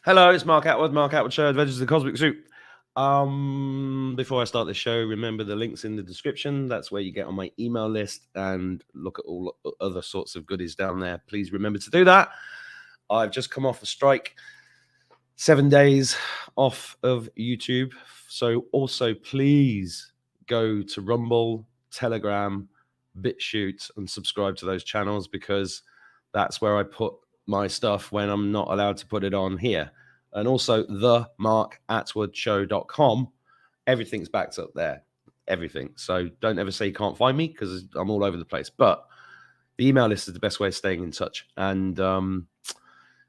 Hello, it's Mark Attwood, Mark Attwood Show, Adventures of the Cosmic Soup. Before I start the show, remember the links in the description. That's where you get on my email list and look at all other sorts of goodies down there. Please remember to do that. I've just come off a strike, 7 days off of YouTube. So also please go to Rumble, Telegram, Bitchute and subscribe to those channels, because that's where I put my stuff when I'm not allowed to put it on here. And also theMarkAttwoodShow.com. Everything's backed up there. Everything. So don't ever say you can't find me, because I'm all over the place. But the email list is the best way of staying in touch. And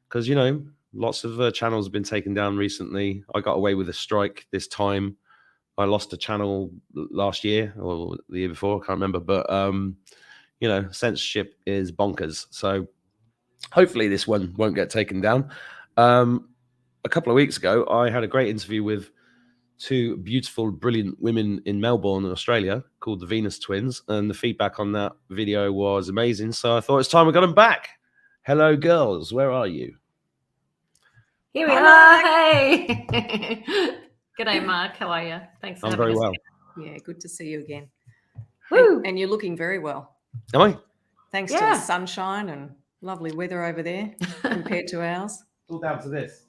because, you know, lots of channels have been taken down recently. I got away with a strike this time. I lost a channel last year or the year before. I can't remember. But, you know, censorship is bonkers. So hopefully this one won't get taken down. A couple of weeks ago, I had a great interview with two beautiful, brilliant women in Melbourne, Australia, called the Venus Twins. And the feedback on that video was amazing. So I thought it's time we got them back. Hello, girls. Where are you? Here we are. Hey. G'day, Mark. How are you? Thanks for I'm having very us. well. Yeah, good to see you again. Woo. And you're looking very well. Am I? Thanks to the sunshine and lovely weather over there compared to ours. All down to this.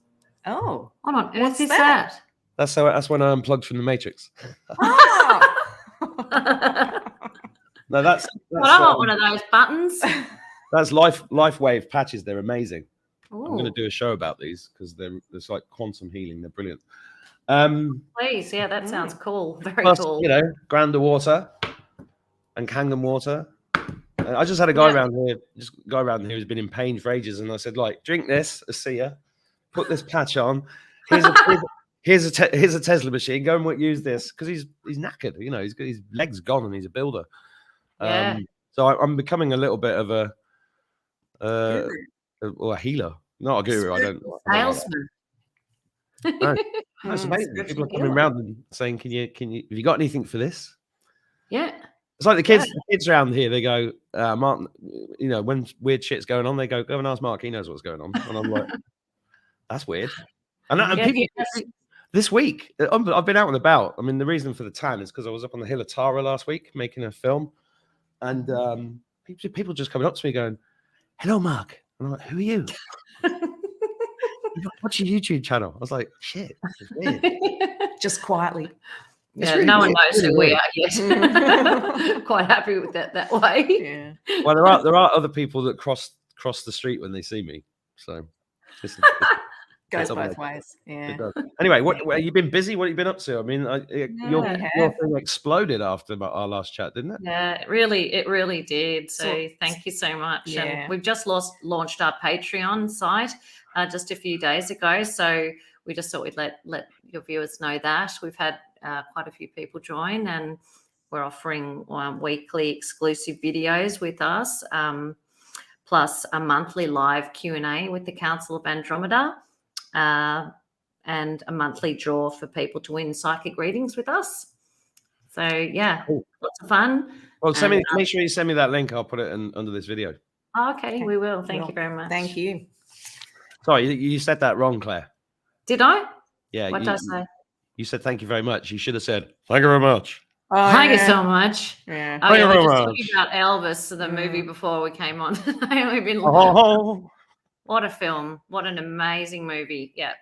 Oh. Hold on. What's What's that? That's when I unplugged from the Matrix. Oh. No, that's well, I want one of those buttons. That's LifeWave patches. They're amazing. Ooh. I'm going to do a show about these because it's like quantum healing. They're brilliant. Please, yeah, that sounds cool. Very plus, cool. You know, Grander water and Kangen water. And I just had a guy around here, who's been in pain for ages, and I said, like, drink this, Asia, put this patch on. Here's a Tesla machine. Go and use this, because he's knackered. You know, he's got his legs gone, and he's a builder. Yeah. So I'm becoming a little bit of a healer, not a guru. I don't. Salesman. No, that's amazing. People are coming around and saying, "Can you? Have you got anything for this?" Yeah. It's like the kids around here. They go, Mark, you know, when weird shit's going on, they go and ask Mark. He knows what's going on. And I'm like, that's weird. And people, this week, I've been out and about. I mean, the reason for the tan is because I was up on the hill of Tara last week making a film, and people just coming up to me going, "Hello, Mark." And I'm like, "Who are you?" What's your YouTube channel? I was like, shit, it's weird. Just quietly. Yeah, really no one knows who we are yet. Quite happy with that way. Yeah. Well, there are other people that cross the street when they see me. So goes both ways. Yeah. Anyway, what you've been busy? What have you been up to? I mean, your thing exploded after our last chat, didn't it? Yeah, it really did. So thank you so much. Yeah. And we've just launched our Patreon site just a few days ago. So we just thought we'd let your viewers know that we've had quite a few people join, and we're offering weekly exclusive videos with us, plus a monthly live Q&A with the Council of Andromeda, and a monthly draw for people to win psychic readings with us. So yeah, lots of fun. Well, make sure you send me that link. I'll put it under this video. Okay, we will. Thank you very much. Thank you. Sorry, you said that wrong, Claire. Did I? Yeah. What did I say? You said thank you very much. You should have said thank you very much. Oh, thank you so much. Yeah. Oh, yeah, we were just talking about Elvis, the movie, before we came on. What a film. What an amazing movie. Yeah.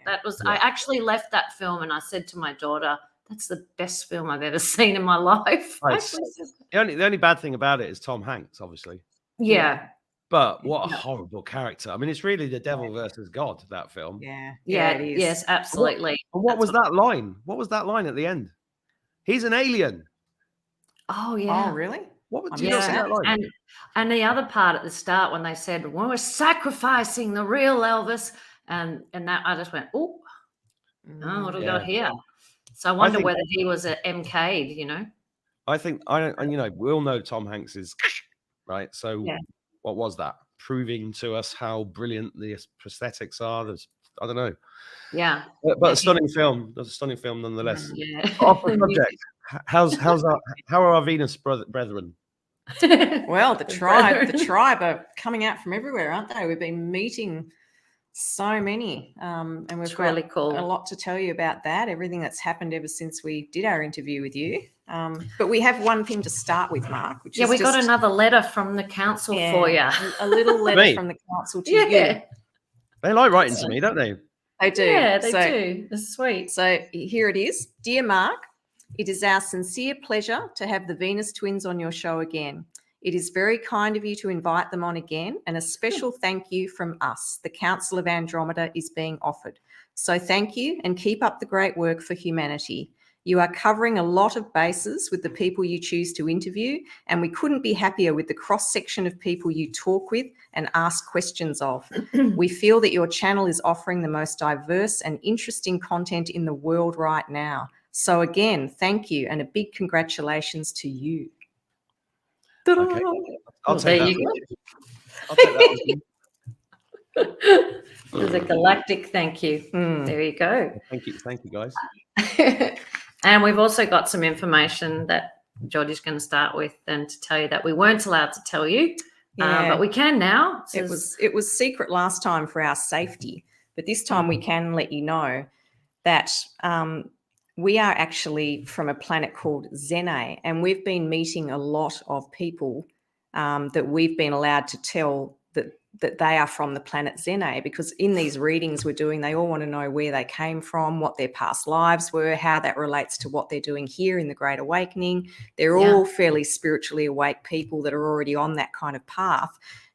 That was, I actually left that film and I said to my daughter, that's the best film I've ever seen in my life. The only bad thing about it is Tom Hanks, obviously. Yeah. But what a horrible character. I mean, it's really the devil versus God, that film. Yeah. Yeah, it is. Yes, absolutely. What was that line? What was that line at the end? He's an alien. Oh, yeah. Oh, really? What did you not see that line? And the other part at the start when they said, well, we're sacrificing the real Elvis, and that I just went, what do we got here? So I wonder whether he was an MK'd, you know. We all know Tom Hanks is right. So what was that? Proving to us how brilliant the prosthetics are. I don't know. Yeah. But a stunning film. That's a stunning film nonetheless. Yeah. Off the subject. How are our Venus brethren? Well, the tribe are coming out from everywhere, aren't they? We've been meeting So many. And we've got really cool. a lot to tell you about that, everything that's happened ever since we did our interview with you. But we have one thing to start with, Mark, which is we got another letter from the council for you. A little letter from the council to you. They like writing to me, don't they? They do. Yeah, they do. That's sweet. So here it is. Dear Mark, it is our sincere pleasure to have the Venus twins on your show again. It is very kind of you to invite them on again, and a special thank you from us. The Council of Andromeda is being offered. So thank you, and keep up the great work for humanity. You are covering a lot of bases with the people you choose to interview, and we couldn't be happier with the cross-section of people you talk with and ask questions of. We feel that your channel is offering the most diverse and interesting content in the world right now. So again, thank you, and a big congratulations to you. Okay. I'll take that. I'll take that. There's a galactic thank you. There you go. Thank you, guys. And we've also got some information that Geordie's going to start with, and to tell you that we weren't allowed to tell you, but we can now. It was secret last time for our safety, but this time we can let you know that we are actually from a planet called Zene, and we've been meeting a lot of people that we've been allowed to tell that they are from the planet Zene, because in these readings we're doing, they all want to know where they came from, what their past lives were, how that relates to what they're doing here in the Great Awakening. They're all fairly spiritually awake people that are already on that kind of path,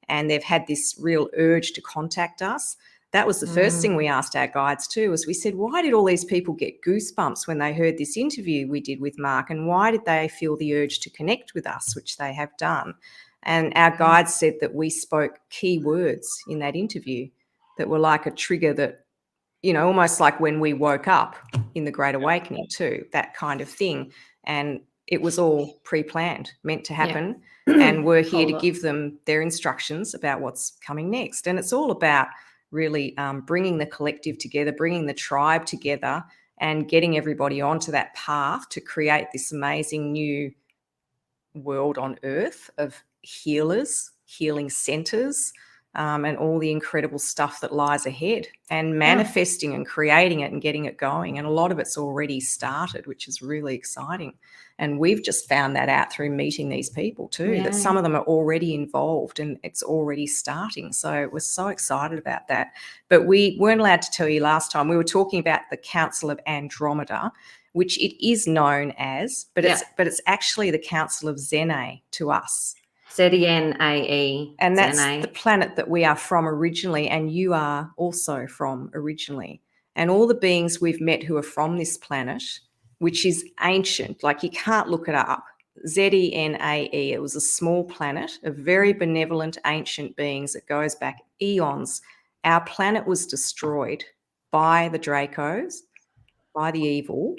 and they've had this real urge to contact us. That was the first thing we asked our guides too, was we said, why did all these people get goosebumps when they heard this interview we did with Mark, and why did they feel the urge to connect with us, which they have done? And our guides said that we spoke key words in that interview that were like a trigger that, you know, almost like when we woke up in the Great Awakening too, that kind of thing. And it was all pre-planned, meant to happen. And we're here to give them their instructions about what's coming next. And it's all about really bringing the collective together, bringing the tribe together, and getting everybody onto that path to create this amazing new world on Earth of healers, healing centers, and all the incredible stuff that lies ahead, and manifesting and creating it and getting it going. And a lot of it's already started, which is really exciting. And we've just found that out through meeting these people too, that some of them are already involved and it's already starting. So we're so excited about that. But we weren't allowed to tell you last time. We were talking about the Council of Andromeda, which it is known as, but it's actually the Council of Zene to us. Zene. And that's the planet that we are from originally, and you are also from originally. And all the beings we've met who are from this planet, which is ancient, like you can't look it up, Zene, it was a small planet of very benevolent ancient beings that goes back eons. Our planet was destroyed by the Dracos, by the evil,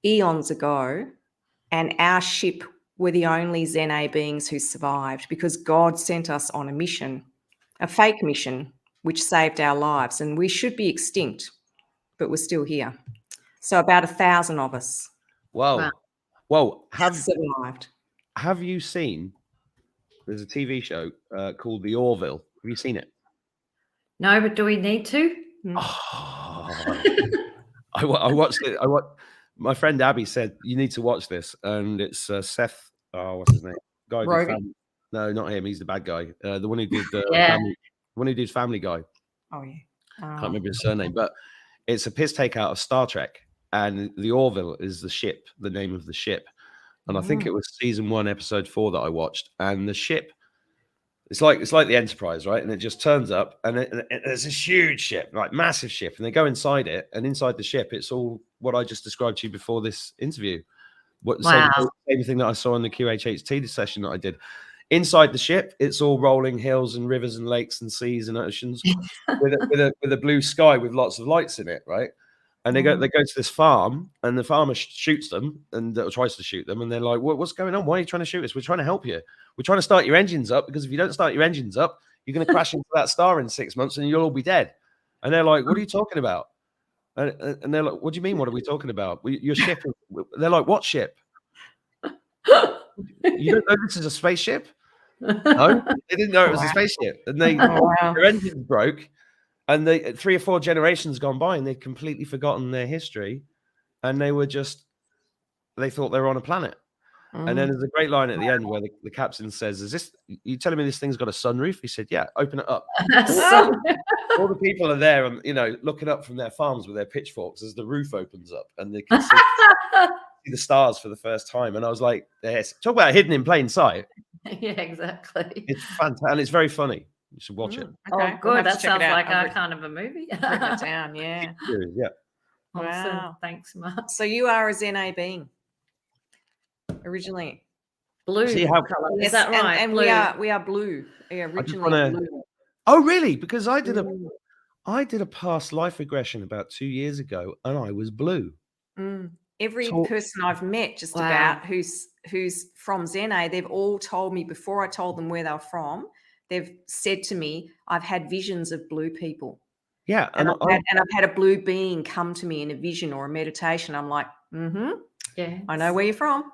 eons ago, and our ship were the only Zene beings who survived, because God sent us on a mission, a fake mission, which saved our lives. And we should be extinct, but we're still here. So about 1,000 of us. Wow. Well, survived. Have you seen, there's a TV show called The Orville. Have you seen it? No, but do we need to? Oh, I watched it. My friend Abby said, you need to watch this. And it's Seth, what's his name? Guy who did no, not him. He's the bad guy. The one who did Family Guy. Oh, yeah. Can't remember his surname. But it's a piss take out of Star Trek. And the Orville is the ship, the name of the ship. And I think it was season 1, episode 4 that I watched. And the ship, it's like the Enterprise, right? And it just turns up, and there's this huge ship, like massive ship, and they go inside it, and inside the ship, it's all what I just described to you before this interview. Same thing that I saw in the QHHT session that I did. Inside the ship, it's all rolling hills and rivers and lakes and seas and oceans with a blue sky with lots of lights in it, right? And they go to this farm, and the farmer shoots them and tries to shoot them. And they're like, what's going on? Why are you trying to shoot us? We're trying to help you. We're trying to start your engines up, because if you don't start your engines up, you're going to crash into that star in 6 months and you'll all be dead. And they're like, what are you talking about? And they're like, what do you mean? What are we talking about? Your ship. They're like, what ship? You don't know this is a spaceship? No, they didn't know it was a spaceship. And their engines broke. And they 3 or 4 generations gone by, and they'd completely forgotten their history, and they thought they were on a planet. And then there's a great line at the end where the captain says, "Is this? You telling me this thing's got a sunroof?" He said, "Yeah, open it up." All the people are there, and looking up from their farms with their pitchforks as the roof opens up, and they can see the stars for the first time. And I was like, "Yes, talk about hidden in plain sight." Yeah, exactly. It's fantastic, and it's very funny. You should watch it. Okay. Oh, good. That sounds like our kind of a movie. Written it down, yeah. Yeah. Awesome. Wow. Thanks, Mark. So you are a Zene being originally. Blue color. Yes, is that right? And blue. we are blue. Yeah, originally blue. Oh, really? Because I did a past life regression about 2 years ago, and I was blue. Every person I've met just about who's from Zene, they've all told me before I told them where they're from, they've said to me, I've had visions of blue people. Yeah. And I've had a blue being come to me in a vision or a meditation. I'm like, yeah, I know where you're from.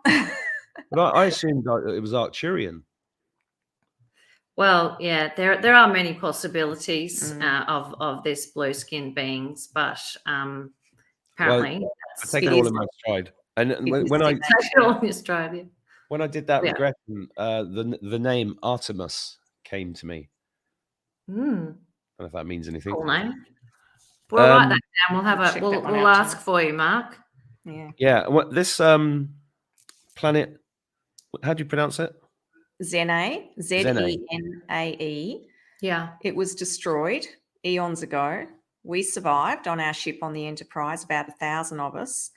But I assumed it was Arcturian. Well, yeah, there are many possibilities of this blue skin beings, but apparently I take it all in my stride. And when I did that regression, the name Artemis came to me. I don't know if that means anything. Cool name. We'll write that down. We'll ask for you, Mark. Yeah. Yeah. What this planet? How do you pronounce it? Zene, Zenae. Yeah. It was destroyed eons ago. We survived on our ship on the Enterprise, about 1,000 of us,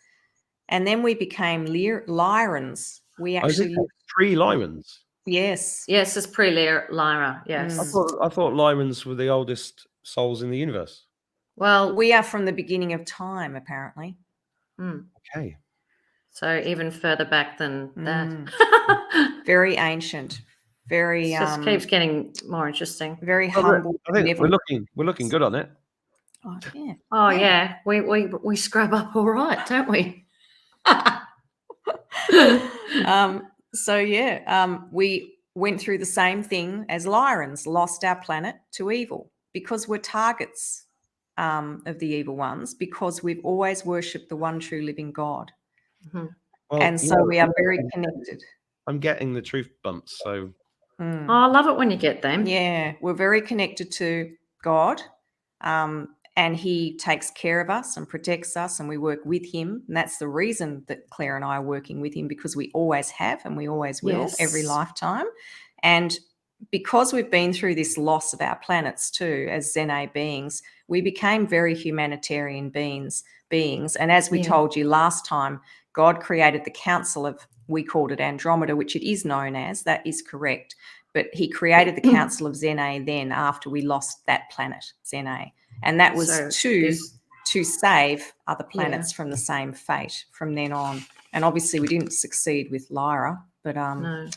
and then we became Lyrans. We actually 3 Lyrans. Yes. Yes, it's pre-Lyra. Yes. I thought Lyrans were the oldest souls in the universe. Well, we are from the beginning of time, apparently. Okay. So even further back than that. Very ancient. Very. It just keeps getting more interesting. Very humble. I think we're looking good on it. Oh yeah. Oh yeah. We scrub up all right, don't we? We went through the same thing as Lyrans, lost our planet to evil because we're targets of the evil ones, because we've always worshipped the one true living God. Well, and so we are very connected. I'm getting the truth bumps. So oh, I love it when you get them. Yeah, we're very connected to God. And he takes care of us and protects us, and we work with him. And that's the reason that Claire and I are working with him, because we always have and we always will every lifetime. And because we've been through this loss of our planets too, as Zene beings, we became very humanitarian beings. And as we told you last time, God created the Council of, we called it Andromeda, which it is known as, that is correct. But he created the Council of Zene then after we lost that planet, Zene. And that was to save other planets from the same fate from then on. And obviously we didn't succeed with Lyra, but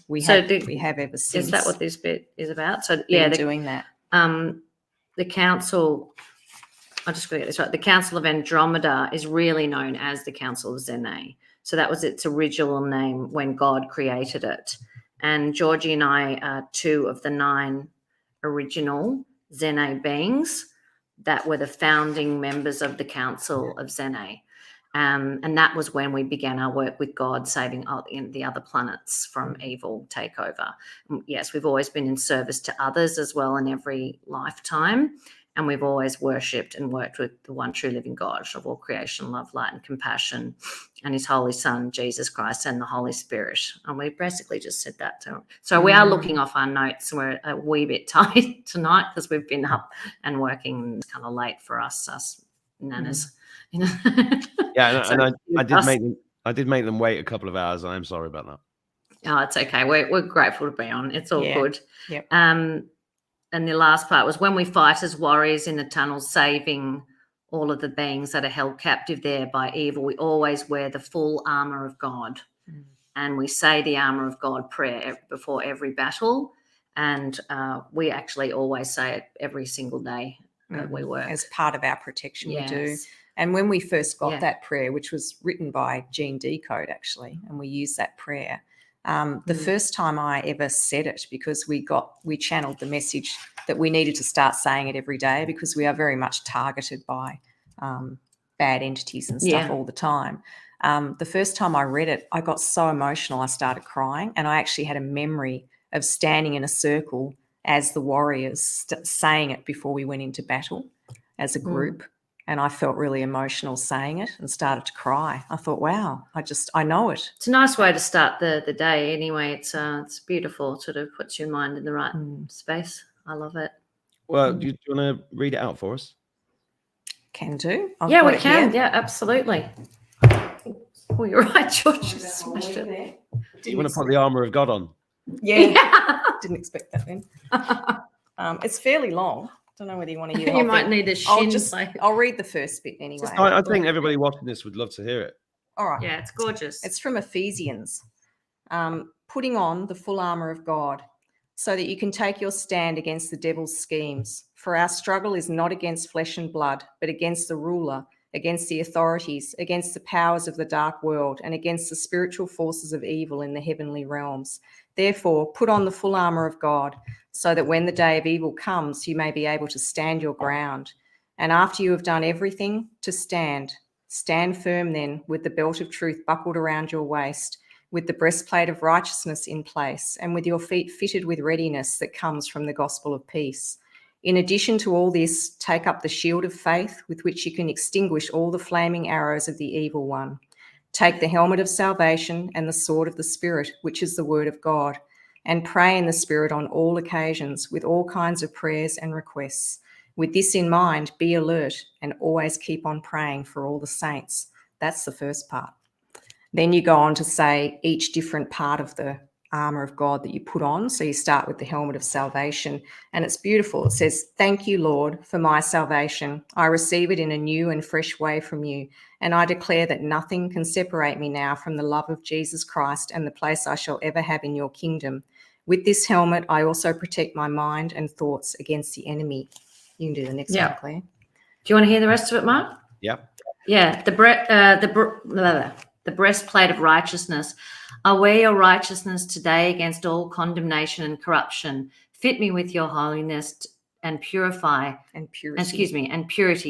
we have ever since. Is that what this bit is about? So doing that. The council, I'm just going to get this right. The Council of Andromeda is really known as the Council of Zene. So that was its original name when God created it. And Georgie and I are 2 of the 9 original Zene beings that were the founding members of the Council of Zene. And that was when we began our work with God, saving the other planets from evil takeover. Yes, we've always been in service to others as well in every lifetime. And we've always worshipped and worked with the one true living God of all creation, love, light, and compassion, and his Holy Son, Jesus Christ, and the Holy Spirit. And we basically just said that. So we are looking off our notes, and we're a wee bit tight tonight because we've been up and working. It's kind of late for us nanas. You know? Yeah, and I did make them wait a couple of hours. I'm sorry about that. Oh, it's okay. We're grateful to be on. It's all good. Yep. And the last part was when we fight as warriors in the tunnels, saving all of the beings that are held captive there by evil, we always wear the full armor of God. And we say the armor of God prayer before every battle. And we actually always say it every single day that we work. As part of our protection, we do. And when we first got that prayer, which was written by Gene Decode, actually, and we used that prayer, The first time I ever said it, because we channeled the message that we needed to start saying it every day, because we are very much targeted by bad entities and stuff all the time. The first time I read it, I got so emotional, I started crying, and I actually had a memory of standing in a circle as the warriors saying it before we went into battle as a group. And I felt really emotional saying it and started to cry. I thought, wow, I know it. It's a nice way to start the day anyway. It's beautiful, sort of puts your mind in the right space. I love it. Well, do you want to read it out for us? Can do. Yeah, we can. Yeah, absolutely. Oh, you're right, George. You smashed it. Do you want to put the armour of God on? Yeah. Didn't expect that then. It's fairly long. Don't know whether you want to hear the whole You might thing. need a shin. I'll read the first bit anyway. I think everybody watching this would love to hear it. All right. Yeah, it's gorgeous. It's from Ephesians. Putting on the full armour of God, so that you can take your stand against the devil's schemes. For our struggle is not against flesh and blood, but against the ruler, against the authorities, against the powers of the dark world, and against the spiritual forces of evil in the heavenly realms. Therefore, put on the full armour of God, so that when the day of evil comes, you may be able to stand your ground. And after you have done everything, to stand firm then, with the belt of truth buckled around your waist, with the breastplate of righteousness in place, and with your feet fitted with readiness that comes from the gospel of peace. In addition to all this, take up the shield of faith, with which you can extinguish all the flaming arrows of the evil one. Take the helmet of salvation and the sword of the Spirit, which is the word of God, and pray in the Spirit on all occasions with all kinds of prayers and requests. With this in mind, be alert and always keep on praying for all the saints. That's the first part. Then you go on to say each different part of the armour of God that you put on. So you start with the helmet of salvation, and it's beautiful. It says, "Thank you, Lord, for my salvation. I receive it in a new and fresh way from you, and I declare that nothing can separate me now from the love of Jesus Christ and the place I shall ever have in your kingdom. With this helmet, I also protect my mind and thoughts against the enemy." You can do the next one, Claire. Do you want to hear the rest of it, Mark? Yeah. Yeah. The breastplate of righteousness. I wear your righteousness today against all condemnation and corruption. Fit me with your holiness and purity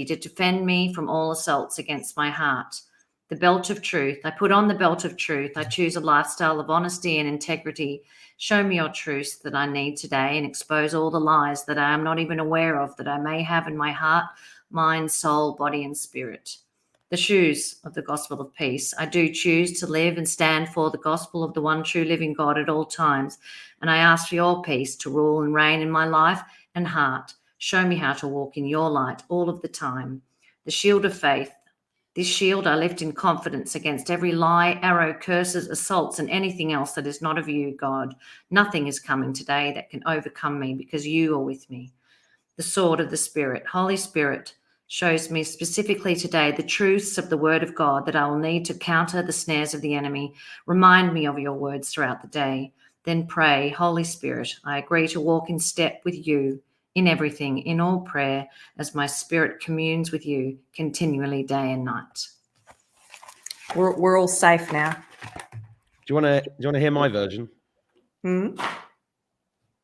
to defend me from all assaults against my heart. The belt of truth. I put on the belt of truth. I choose a lifestyle of honesty and integrity. Show me your truths that I need today, and expose all the lies that I am not even aware of that I may have in my heart, mind, soul, body, and spirit. The shoes of the gospel of peace. I do choose to live and stand for the gospel of the one true living God at all times, and I ask for your peace to rule and reign in my life and heart. Show me how to walk in your light all of the time. The shield of faith. This shield I lift in confidence against every lie, arrow, curses, assaults, and anything else that is not of you, God. Nothing is coming today that can overcome me, because you are with me. The sword of the Spirit. Holy Spirit shows me specifically today the truths of the word of God that I will need to counter the snares of the enemy. Remind me of your words throughout the day. Then pray, Holy Spirit, I agree to walk in step with you in everything, in all prayer, as my spirit communes with you continually day and night. We're all safe now. Do you want to hear my version?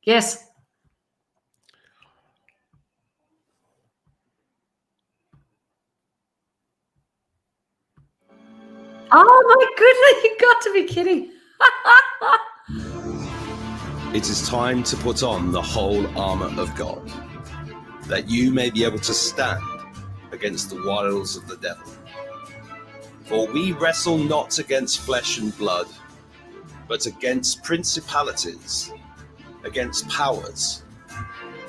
Yes. Oh my goodness, you got to be kidding. It is time to put on the whole armour of God, that you may be able to stand against the wiles of the devil. For we wrestle not against flesh and blood, but against principalities, against powers,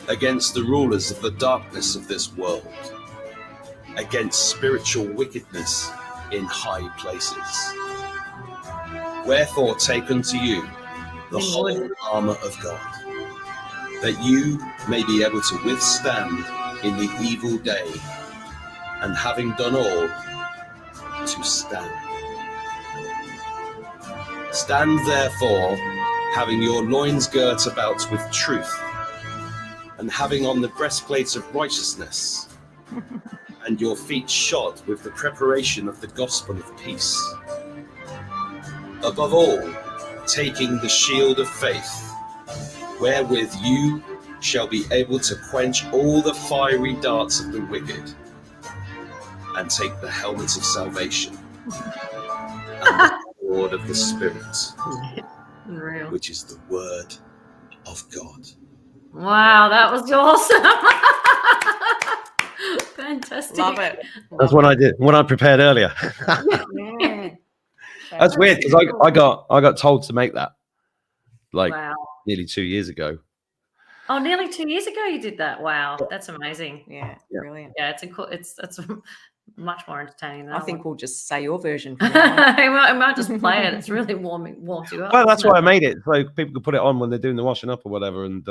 against the rulers of the darkness of this world, against spiritual wickedness in high places. Wherefore take unto you the whole armour of God, that you may be able to withstand in the evil day, and having done all, to stand. Stand therefore, having your loins girt about with truth, and having on the breastplate of righteousness, and your feet shod with the preparation of the gospel of peace. Above all, taking the shield of faith, wherewith you shall be able to quench all the fiery darts of the wicked, and take the helmet of salvation and the sword of the Spirit, Unreal. which is the word of God. Wow, that was awesome. Fantastic. Love it. That's what I did. What I prepared earlier. That's weird because I got told to make that like nearly 2 years ago. Oh, nearly 2 years ago you did that. Wow, that's amazing. Yeah, brilliant. Yeah, it's much more entertaining than I think we'll just say your version. I might just play it. It's really warms you up. Well, that's why I made it, so people can put it on when they're doing the washing up or whatever. And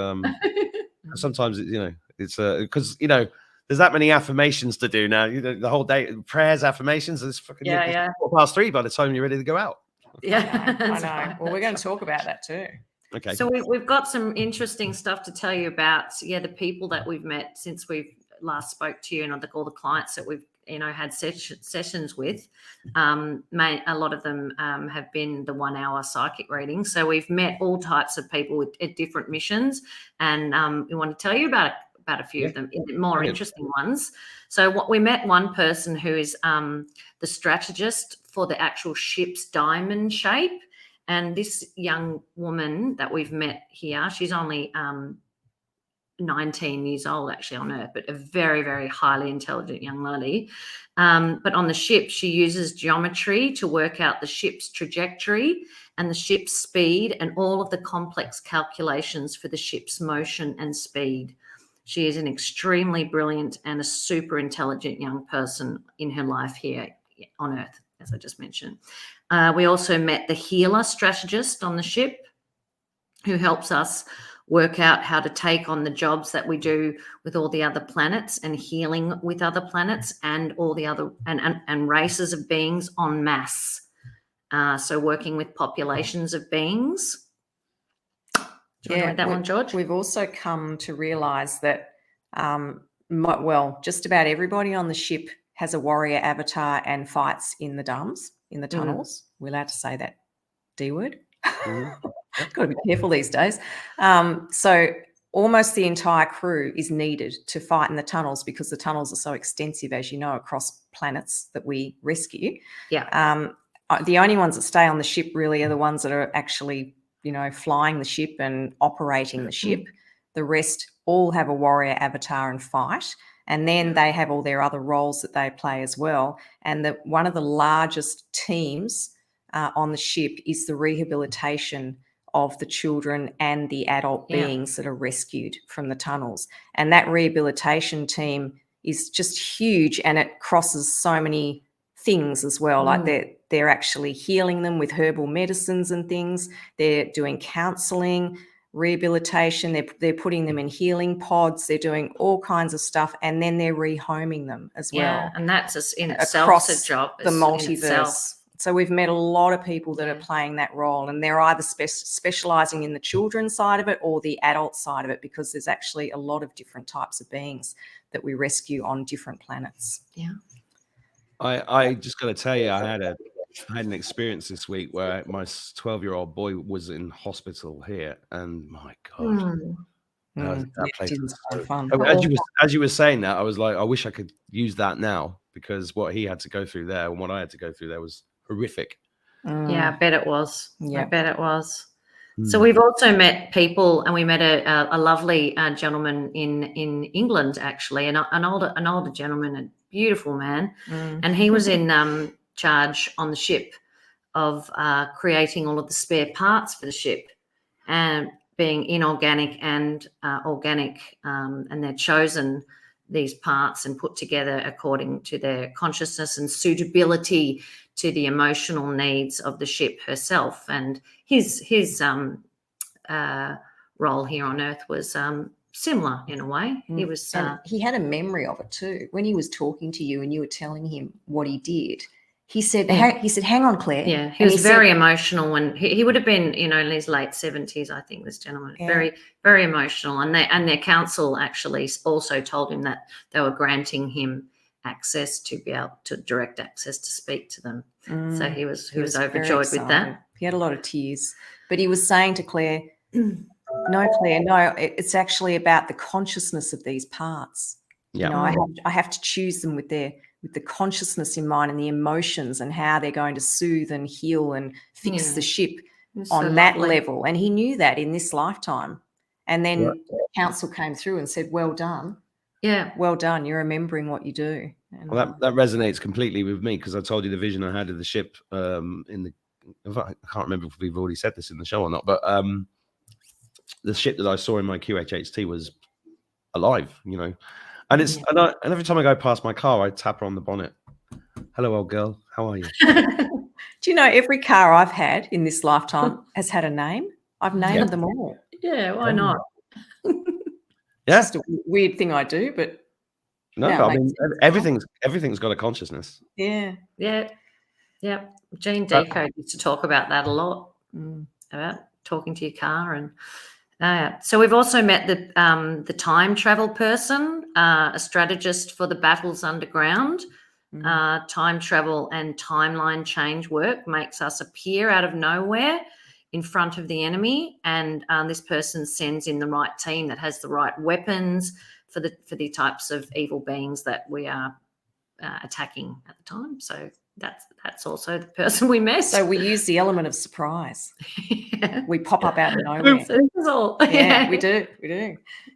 sometimes it's because there's that many affirmations to do now. The whole day prayers, affirmations. It's fucking 3:15 by the time you're ready to go out. Yeah, I know. Well, we're going to talk about that too. Okay. So we've got some interesting stuff to tell you about. The people that we've met since we've last spoke to you, and all the clients that we've had sessions with. A lot of them have been the 1 hour psychic reading. So we've met all types of people at different missions, and we want to tell you about a few of them, more interesting ones. So we met one person who is the strategist for the actual ship's diamond shape. And this young woman that we've met here, she's only 19 years old actually on Earth, but a very, very highly intelligent young lady. But on the ship, she uses geometry to work out the ship's trajectory and the ship's speed and all of the complex calculations for the ship's motion and speed. She is an extremely brilliant and a super intelligent young person in her life here on Earth, as I just mentioned. We also met the healer strategist on the ship, who helps us work out how to take on the jobs that we do with all the other planets and healing with other planets and all the other and races of beings en masse. So working with populations of beings. Do you want to read that one, George? We've also come to realise that, just about everybody on the ship has a warrior avatar and fights in the tunnels. We're allowed to say that D word. Got to be careful these days. So almost the entire crew is needed to fight in the tunnels because the tunnels are so extensive, as you know, across planets that we rescue. Yeah. The only ones that stay on the ship really are the ones that are actually, flying the ship and operating the ship. The rest all have a warrior avatar and fight. And then they have all their other roles that they play as well. And one of the largest teams on the ship is the rehabilitation of the children and the adult beings that are rescued from the tunnels. And that rehabilitation team is just huge, and it crosses so many things as well. Like they're actually healing them with herbal medicines and things. They're doing counselling, rehabilitation. They're putting them in healing pods. They're doing all kinds of stuff, and then they're rehoming them as well. Yeah, and that's in itself across a job. The multiverse. So we've met a lot of people that are playing that role, and they're either specialising in the children's side of it or the adult side of it, because there's actually a lot of different types of beings that we rescue on different planets. Yeah. I just got to tell you, I had an experience this week where my 12-year-old boy was in hospital here, and my God, that place was so fun. As you were saying that, I was like, I wish I could use that now, because what he had to go through there and what I had to go through there was horrific. Yeah, I bet it was. I bet it was. So we've also met people, and we met a lovely gentleman in England, actually, an older gentleman, a beautiful man, and he was in charge on the ship of creating all of the spare parts for the ship, and being inorganic and organic, and they're chosen these parts and put together according to their consciousness and suitability to the emotional needs of the ship herself. And his role here on Earth was similar in a way. He was he had a memory of it too. When he was talking to you and you were telling him what he did, he said, hang on, Claire. Yeah, he was very emotional when he would have been, in his late 70s, I think, this gentleman. Yeah. Very, very emotional. And their council actually also told him that they were granting him access to be able to direct access to speak to them. So he was very overjoyed with excited. that. He had a lot of tears, but he was saying to Claire, "No, Claire, no. It's actually about the consciousness of these parts. Yeah. You know, I have to choose them with the consciousness in mind and the emotions and how they're going to soothe and heal and fix the ship on that level." And he knew that in this lifetime. And then council came through and said, "Well done. Yeah, well done. You're remembering what you do." And, well, that resonates completely with me, because I told you the vision I had of the ship. I can't remember if we've already said this in the show or not, but the ship that I saw in my QHHT was alive, you know. And it's and every time I go past my car, I tap her on the bonnet. "Hello, old girl. How are you?" do you know, every car I've had in this lifetime has had a name. I've named them all. Yeah, why not? Yeah, Just a weird thing I do, but no, I mean, everything's got a consciousness. Yeah. Jean Deco used to talk about that a lot, about talking to your car. And so we've also met the time travel person, a strategist for the battles underground. Time travel and timeline change work makes us appear out of nowhere in front of the enemy, and this person sends in the right team that has the right weapons for the types of evil beings that we are attacking at the time. So that's also the person we met. So we use the element of surprise. We pop up out of nowhere. So this is all. We do. Yeah.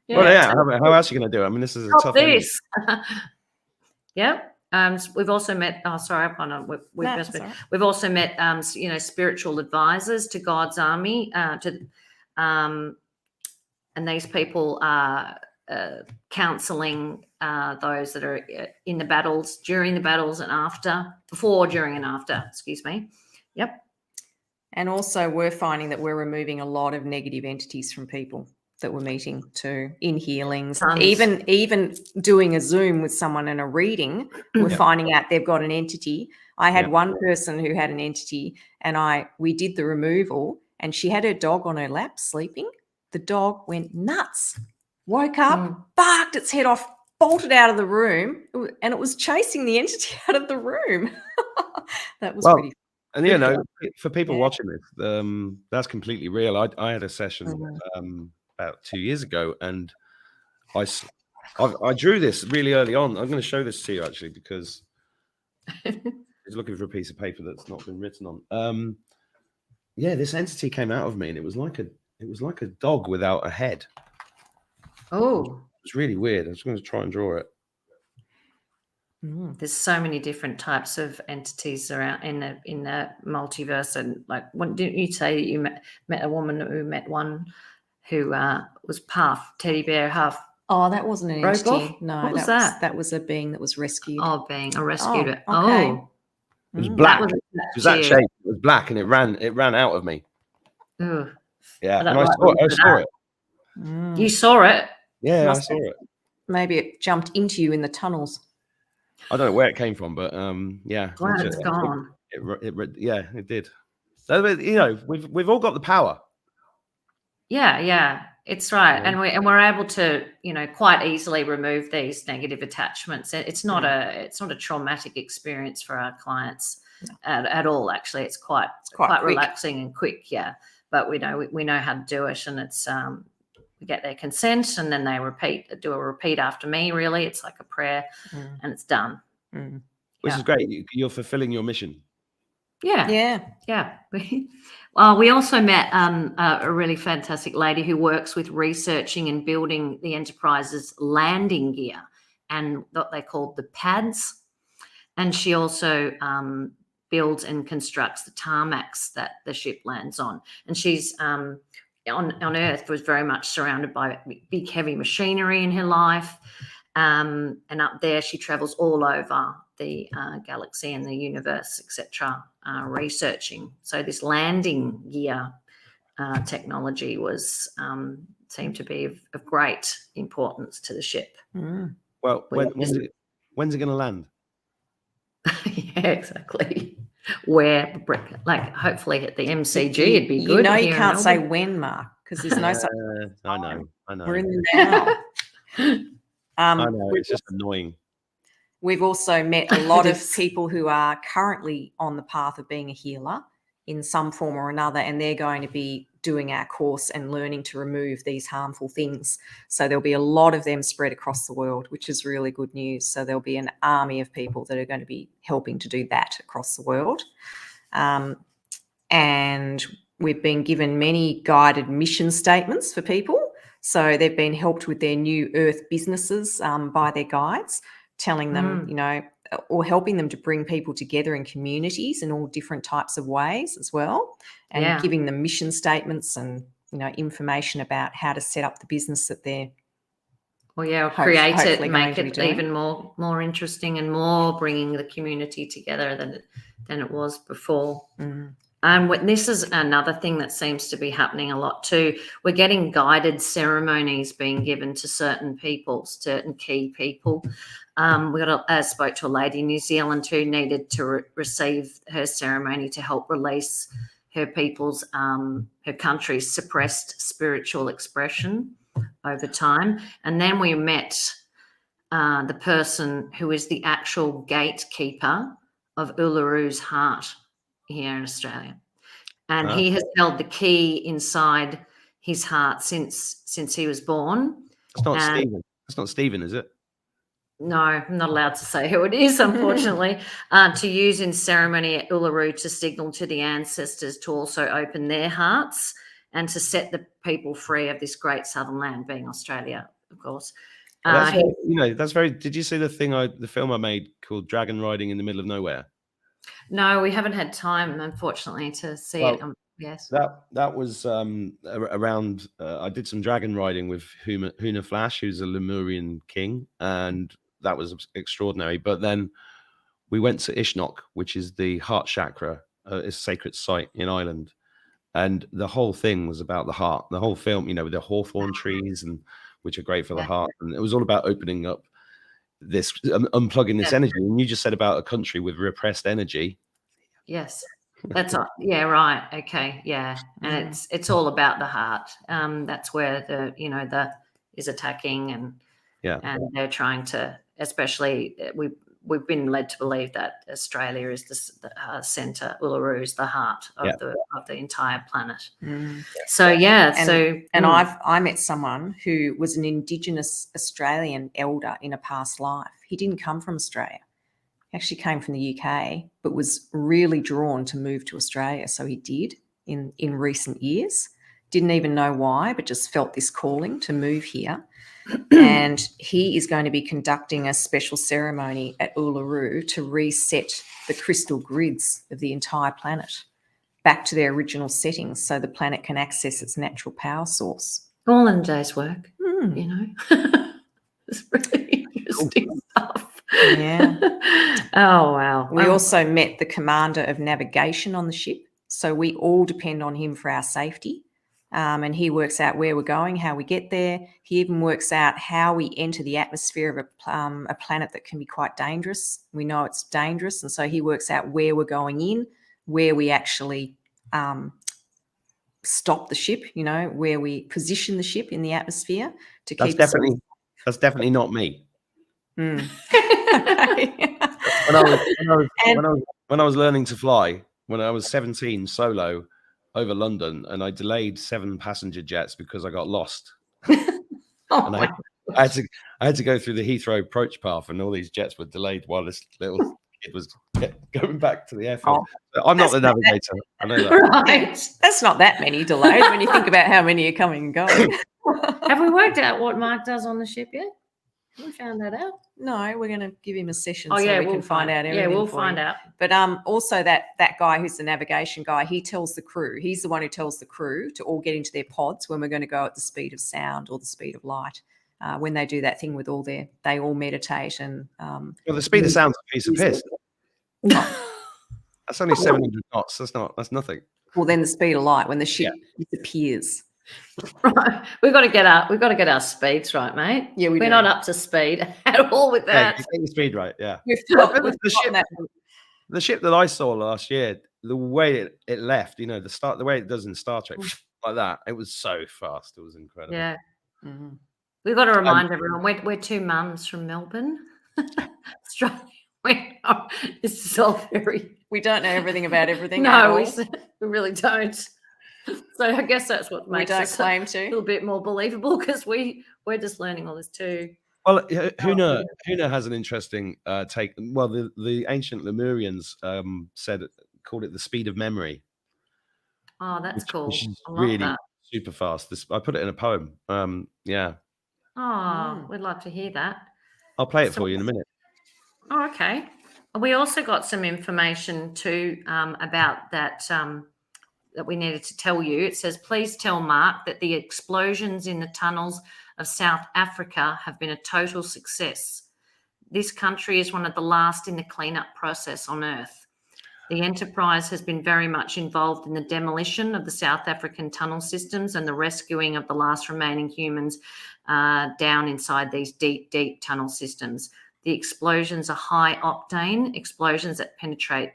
Well, yeah. How else are you going to do it? I mean, this is a tough enemy. Yeah. We've also met. Oh, sorry, I've gone on. We've also met, spiritual advisors to God's army. And these people are counselling those that are in the battles, during the battles, and after, before, during, and after. Excuse me. Yep. And also, we're finding that we're removing a lot of negative entities from people that we're meeting too in healings. Even doing a Zoom with someone in a reading, we're finding out they've got an entity. I had one person who had an entity, and we did the removal, and she had her dog on her lap sleeping. The dog went nuts, woke up, barked its head off, bolted out of the room, and it was chasing the entity out of the room. That was pretty. And you know, for people watching this, that's completely real. I had a session about 2 years ago, and I drew this really early on. I'm going to show this to you actually, because he's looking for a piece of paper that's not been written on. This entity came out of me, and it was like a dog without a head. Oh, it was really weird. I was going to try and draw it. There's so many different types of entities around in the multiverse, and didn't you say that you met a woman who met one who was half teddy bear, half? Oh, that wasn't an entity. No, what was that? That was a being that was rescued. Oh, being a rescued. Okay. It was black. It was that shape. It was black, and it ran out of me. Ooh. Yeah, and I saw it. You saw it? Yeah, I saw it. Maybe it jumped into you in the tunnels. I don't know where it came from, but yeah. Glad it's gone. It did. So, you know, we've all got the power. Yeah, it's right, and we're able to, quite easily remove these negative attachments. It's not a traumatic experience for our clients at all. Actually, it's quite relaxing and quick. Yeah, but we know how to do it, and it's we get their consent, and then they do a repeat after me. Really, it's like a prayer, and it's done. Which is great. You're fulfilling your mission. Yeah. Well, we also met a really fantastic lady who works with researching and building the Enterprise's landing gear and what they call the pads. And she also builds and constructs the tarmacs that the ship lands on. And she's on Earth was very much surrounded by big, heavy machinery in her life. And up there, she travels all over the galaxy and the universe, etc., researching. So this landing gear technology seemed to be of great importance to the ship. Well, when's it going to land? Yeah, exactly. Where, hopefully at the MCG, it'd be good. You can't say when, Mark, because there's no such. I know. We're in the now. I know, it's just annoying. We've also met a lot of people who are currently on the path of being a healer in some form or another, and they're going to be doing our course and learning to remove these harmful things. So there'll be a lot of them spread across the world, which is really good news. So there'll be an army of people that are going to be helping to do that across the world. And we've been given many guided mission statements for people. So they've been helped with their new earth businesses by their guides, telling them, you know, or helping them to bring people together in communities in all different types of ways as well, and giving them mission statements and, you know, information about how to set up the business that they're create it and make it even more interesting and more bringing the community together than it was before. And this is another thing that seems to be happening a lot too. We're getting guided ceremonies being given to certain people, certain key people. I spoke to a lady in New Zealand who needed to receive her ceremony to help release her people's, her country's suppressed spiritual expression over time. And then we met the person who is the actual gatekeeper of Ulleru's heart here in Australia. And he has held the key inside his heart since he was born. It's not Stephen. It's not Stephen, is it? No, I'm not allowed to say who it is, unfortunately. To use in ceremony at Uluru to signal to the ancestors to also open their hearts and to set the people free of this great southern land, being Australia, of course. Well, that's very. Did you see the film I made called Dragon Riding in the Middle of Nowhere? No, we haven't had time, unfortunately, to see it. Yes, that was around. I did some dragon riding with Huna Flash, who's a Lemurian king, and that was extraordinary. But then we went to Ishnok, which is the heart chakra, a sacred site in Ireland, and the whole thing was about the heart. The whole film, with the hawthorn trees, and which are great for the heart, and it was all about opening up this, unplugging this energy. And you just said about a country with repressed energy. Yes, that's right. Okay, and it's all about the heart. That's where the is attacking, and they're trying to, especially we've been led to believe that Australia is the center. Uluru is the heart of the entire planet. So I met someone who was an Indigenous Australian elder in a past life. He didn't come from Australia. He actually came from the UK, but was really drawn to move to Australia. So he did in recent years. Didn't even know why, but just felt this calling to move here. And he is going to be conducting a special ceremony at Uluru to reset the crystal grids of the entire planet back to their original settings so the planet can access its natural power source. All in a day's work, It's really interesting stuff. Yeah. Oh, wow. We also met the commander of navigation on the ship. So we all depend on him for our safety. And he works out where we're going, how we get there. He even works out how we enter the atmosphere of a planet that can be quite dangerous. We know it's dangerous. And so he works out where we're going in, where we actually stop the ship, where we position the ship in the atmosphere to keep That's definitely not me. Mm. When I was learning to fly, when I was 17, solo over London, and I delayed 7 passenger jets because I got lost. And I had to go through the Heathrow approach path, and all these jets were delayed while this little kid was going back to the airfield. I'm not the navigator. I know that. Right. That's not that many delayed when you think about how many are coming and going. Have we worked out what Mark does on the ship yet? Have we found that out? No, we're going to give him a session we can find out everything. Yeah, we'll find out. But also that guy who's the navigation guy, he tells the crew. He's the one who tells the crew to all get into their pods when we're going to go at the speed of sound or the speed of light. When they do that thing with they all meditate and. Well, the speed of sound's a piece of piss. That's only 700 knots. That's nothing. Well, then the speed of light when the ship disappears. Right, we've got to get our speeds right, mate. Yeah, we're not up to speed at all with that. Yeah, get the speed right. Yeah, the ship that I saw last year, the way it left, the way it does in Star Trek, like that, it was so fast. It was incredible. Yeah, we've got to remind everyone we're 2 mums from Melbourne. Australia. This is all very. We don't know everything about everything. No, we really don't. So I guess that's what makes us claim a little bit more believable, because we're just learning all this too. Well, Huna has an interesting take. Well, the ancient Lemurians called it the speed of memory. Oh, that's cool. Which is I love really that. super fast. I put it in a poem. Yeah. Oh, we'd love to hear that. I'll play it for you in a minute. Oh, okay. We also got some information too about that that we needed to tell you. It says, please tell Mark that the explosions in the tunnels of South Africa have been a total success. This country is one of the last in the cleanup process on Earth. The enterprise has been very much involved in the demolition of the South African tunnel systems and the rescuing of the last remaining humans down inside these deep, deep tunnel systems. The explosions are high octane explosions that penetrate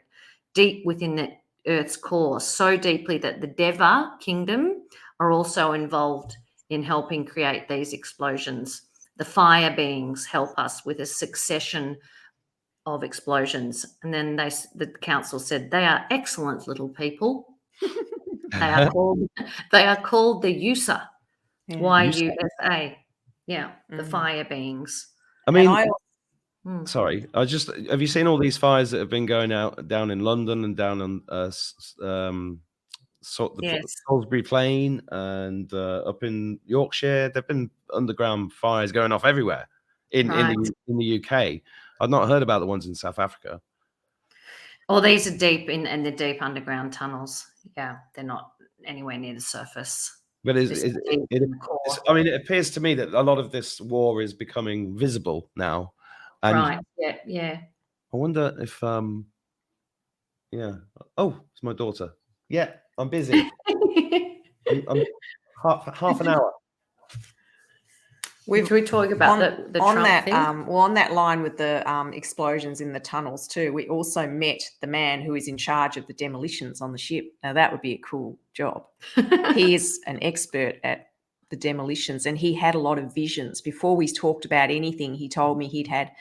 deep within the Earth's core, so deeply that the Deva kingdom are also involved in helping create these explosions. The fire beings help us with a succession of explosions. And then the council said, they are excellent little people. They are called the USA. YUSA. Yeah, the fire beings. I mean, sorry, have you seen all these fires that have been going out down in London and down on Salisbury Plain and up in Yorkshire? There've been underground fires going off everywhere in the UK. I've not heard about the ones in South Africa. Oh, these are deep in the deep underground tunnels. Yeah, they're not anywhere near the surface. But I mean, it appears to me that a lot of this war is becoming visible now. And right. Yeah. I wonder if yeah. Oh, it's my daughter. Yeah, I'm busy. I'm half an hour. We talk about the on Trump that thing? On that line with the explosions in the tunnels too. We also met the man who is in charge of the demolitions on the ship. Now that would be a cool job. He is an expert at the demolitions, and he had a lot of visions. Before we talked about anything, he told me he'd had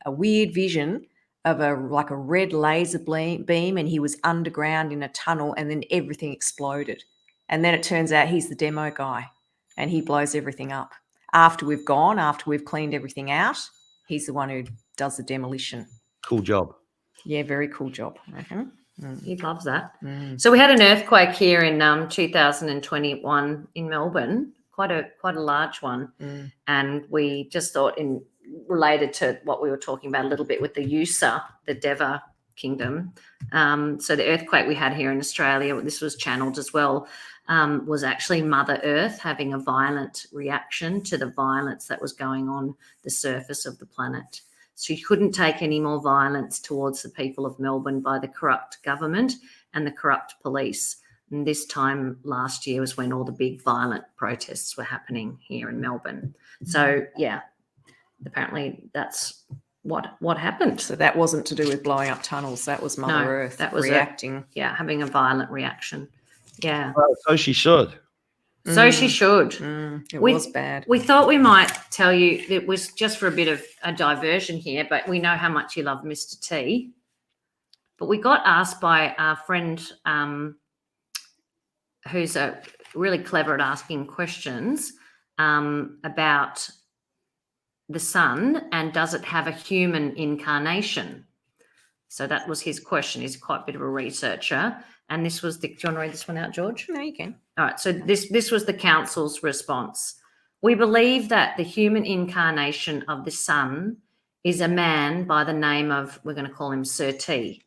a weird vision of a red laser beam, and he was underground in a tunnel, and then everything exploded. And then it turns out he's the demo guy, and he blows everything up. After we've cleaned everything out, he's the one who does the demolition. Cool job. Yeah, very cool job. He loves that. So we had an earthquake here in 2021 in Melbourne, quite a large one, and we just thought, in related to what we were talking about a little bit with the USA, the Deva kingdom. So the earthquake we had here in Australia, this was channeled as well, was actually Mother Earth having a violent reaction to the violence that was going on the surface of the planet. She couldn't take any more violence towards the people of Melbourne by the corrupt government and the corrupt police. And this time last year was when all the big violent protests were happening here in Melbourne. So, yeah, apparently that's what happened. So that wasn't to do with blowing up tunnels. That was Mother Earth that was reacting. Having a violent reaction. Yeah. Well, so she should. So she should. It was bad. We thought we might tell you, it was just for a bit of a diversion here, but we know how much you love Mr. T. But we got asked by our friend who's really clever at asking questions about the sun, and does it have a human incarnation? So that was his question. He's quite a bit of a researcher. And this was do you want to read this one out, George? No, you can. All right. So this was the council's response. We believe that the human incarnation of the sun is a man by the name of, we're going to call him Sir T,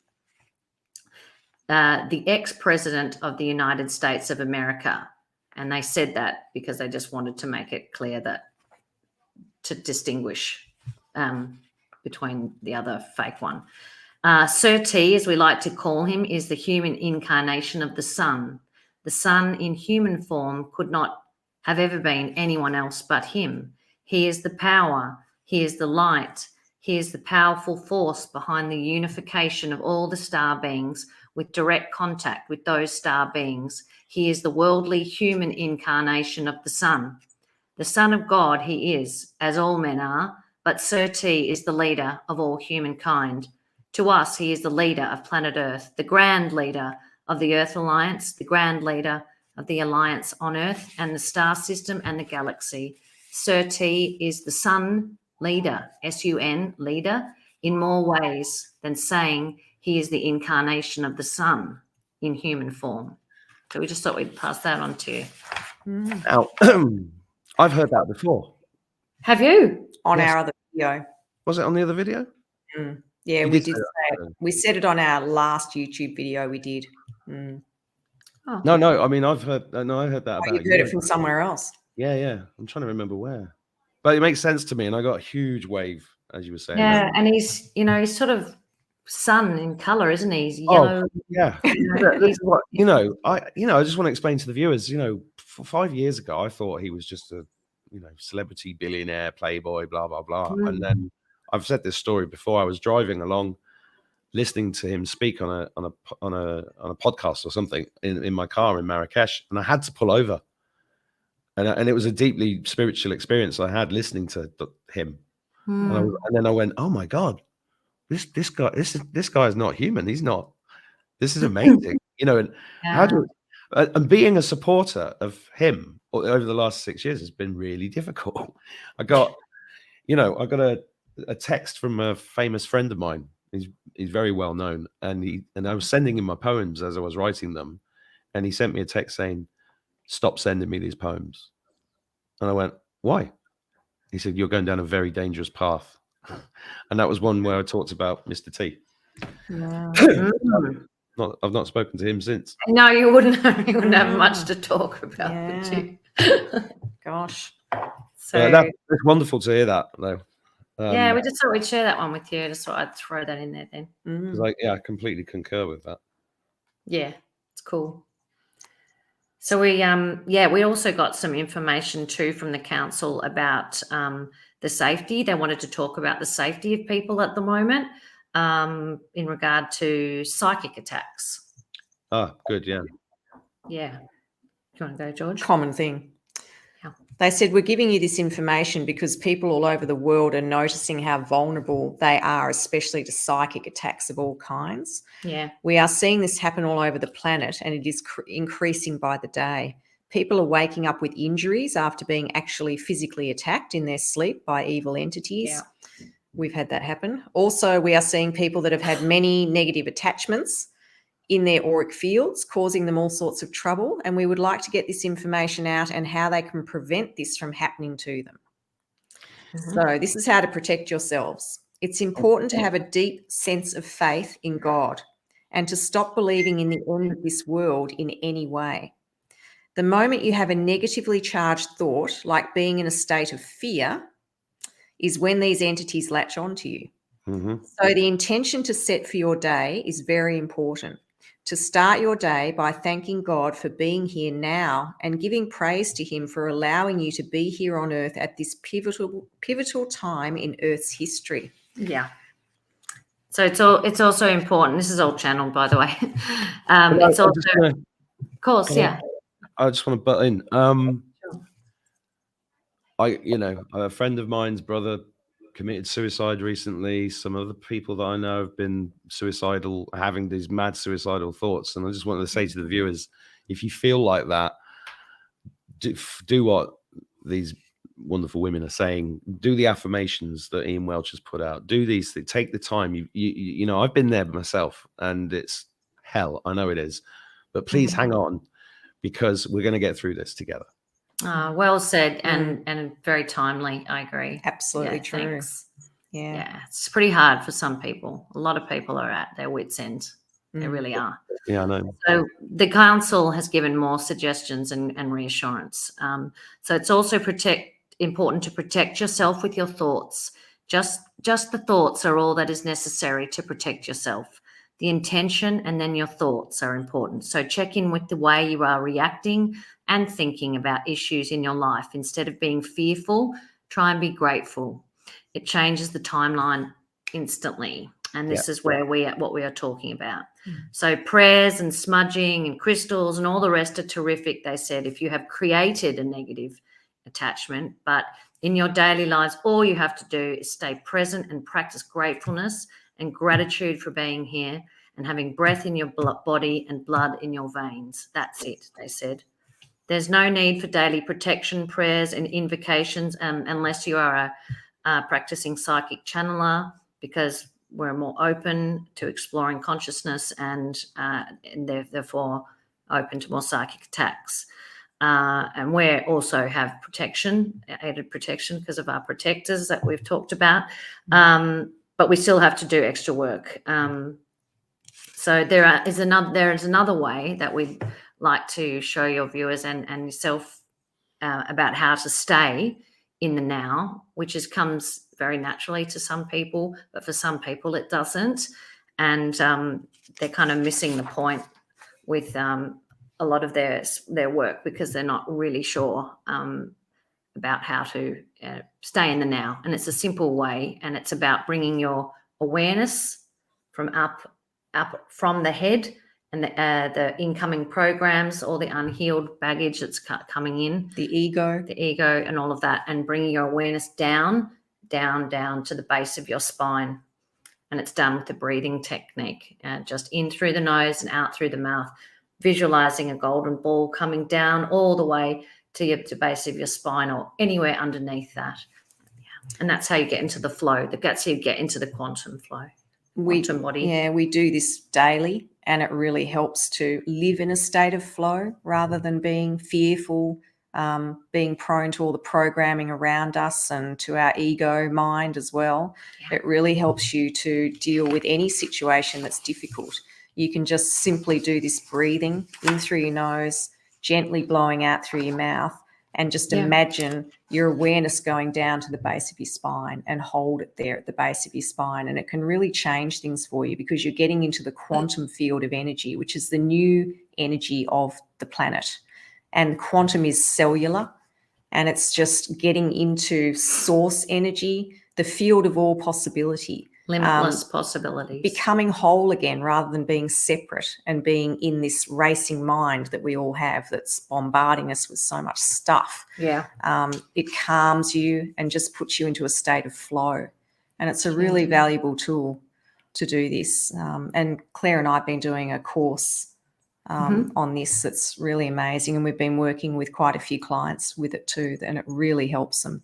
the ex-president of the United States of America. And they said that because they just wanted to make it clear that, to distinguish between the other fake one. Sir T, as we like to call him, is the human incarnation of the sun. The sun in human form could not have ever been anyone else but him. He is the power. He is the light. He is the powerful force behind the unification of all the star beings with direct contact with those star beings. He is the worldly human incarnation of the sun. The Son of God he is, as all men are, but Sir T is the leader of all humankind. To us, he is the leader of planet Earth, the grand leader of the Earth Alliance, the grand leader of the Alliance on Earth and the star system and the galaxy. Sir T is the sun leader, S-U-N, leader, in more ways than saying he is the incarnation of the sun in human form. So we just thought we'd pass that on to you. Now, I've heard that before. Have you? On Yes. our other video. Was it on the other video? Yeah, You we did did say say that. it. We said it on our last YouTube video we did. Oh. No. I mean, I've heard. No, I heard that Oh, about you've heard it from somewhere else. Yeah. I'm trying to remember where, but it makes sense to me. And I got a huge wave, as you were saying. Yeah, and he's sort of sun in colour, isn't he? He's yellow. Yeah. This is what, I just want to explain to the viewers, 5 years ago, I thought he was just a, celebrity, billionaire, playboy, blah, blah, blah. And then I've said this story before. I was driving along, listening to him speak on a podcast or something in my car in Marrakesh, and I had to pull over. And it was a deeply spiritual experience I had listening to him. And then I went, oh my God, this guy is not human. He's not. This is amazing, and how do and being a supporter of him over the last 6 years has been really difficult. I got a text from a famous friend of mine. He's very well known, and I was sending him my poems as I was writing them, and he sent me a text saying, "Stop sending me these poems." And I went, "Why?" He said, "You're going down a very dangerous path." And that was one where I talked about Mr. T. I've not spoken to him since. No, you wouldn't have much to talk about. Gosh. So it's wonderful to hear that, though. Yeah, we just thought we'd share that one with you. Just thought I'd throw that in there then. I completely concur with that. Yeah, it's cool. So we also got some information too from the council about the safety. They wanted to talk about the safety of people at the moment in regard to psychic attacks. Ah, good, yeah. Yeah. Do you want to go, George? Common thing. Yeah. They said, we're giving you this information because people all over the world are noticing how vulnerable they are, especially to psychic attacks of all kinds. Yeah. We are seeing this happen all over the planet, and it is increasing by the day. People are waking up with injuries after being actually physically attacked in their sleep by evil entities. Yeah. We've had that happen. Also, we are seeing people that have had many negative attachments in their auric fields, causing them all sorts of trouble. And we would like to get this information out and how they can prevent this from happening to them. So this is how to protect yourselves. It's important to have a deep sense of faith in God and to stop believing in the end of this world in any way. The moment you have a negatively charged thought, like being in a state of fear, is when these entities latch onto you. So the intention to set for your day is very important. To start your day by thanking God for being here now and giving praise to him for allowing you to be here on earth at this pivotal time in Earth's history. Yeah. So it's also important. This is all channeled, by the way. It's also, of course, yeah. I just want to butt in. A friend of mine's brother committed suicide recently. Some other people that I know have been suicidal, having these mad suicidal thoughts. And I just wanted to say to the viewers, if you feel like that, do what these wonderful women are saying. Do the affirmations that Ian Welch has put out. Do these things. Take the time. I've been there myself, and it's hell. I know it is. But please hang on, because we're going to get through this together. Well said, and very timely. I agree. Absolutely true. Thanks. Yeah, it's pretty hard for some people. A lot of people are at their wits' end. They really are. Yeah, I know. So the council has given more suggestions and reassurance. So it's also important to protect yourself with your thoughts. Just the thoughts are all that is necessary to protect yourself. The intention and then your thoughts are important. So check in with the way you are reacting and thinking about issues in your life. Instead of being fearful, try and be grateful. It changes the timeline instantly. And this is where what we are talking about. So prayers and smudging and crystals and all the rest are terrific, they said. If you have created a negative attachment. But in your daily lives, all you have to do is stay present and practice gratefulness and gratitude for being here and having breath in your body and blood in your veins. That's it, they said. There's no need for daily protection prayers and invocations unless you are a practicing psychic channeler, because we're more open to exploring consciousness and therefore open to more psychic attacks. And we also have protection, aided protection, because of our protectors that we've talked about. But we still have to do extra work. So there is another way that we'd like to show your viewers and yourself about how to stay in the now, which comes very naturally to some people, but for some people it doesn't. And they're kind of missing the point with a lot of their work because they're not really sure about how to stay in the now. And it's a simple way, and it's about bringing your awareness from up from the head and the incoming programs, all the unhealed baggage that's coming in, the ego and all of that, and bringing your awareness down to the base of your spine. And it's done with the breathing technique, just in through the nose and out through the mouth, visualizing a golden ball coming down all the way to the base of your spine or anywhere underneath that. Yeah. And that's how you get into the flow. That's how you get into the quantum flow. Quantum body. Yeah, we do this daily, and it really helps to live in a state of flow rather than being fearful, being prone to all the programming around us and to our ego mind as well. Yeah. It really helps you to deal with any situation that's difficult. You can just simply do this breathing in through your nose, gently blowing out through your mouth, and just imagine your awareness going down to the base of your spine and hold it there at the base of your spine. And it can really change things for you because you're getting into the quantum field of energy, which is the new energy of the planet. And quantum is cellular, and it's just getting into source energy, the field of all possibility. Limitless possibilities. Becoming whole again rather than being separate and being in this racing mind that we all have that's bombarding us with so much stuff. Yeah. It calms you and just puts you into a state of flow. And it's a really valuable tool to do this. And Claire and I have been doing a course on this that's really amazing. And we've been working with quite a few clients with it too, and it really helps them.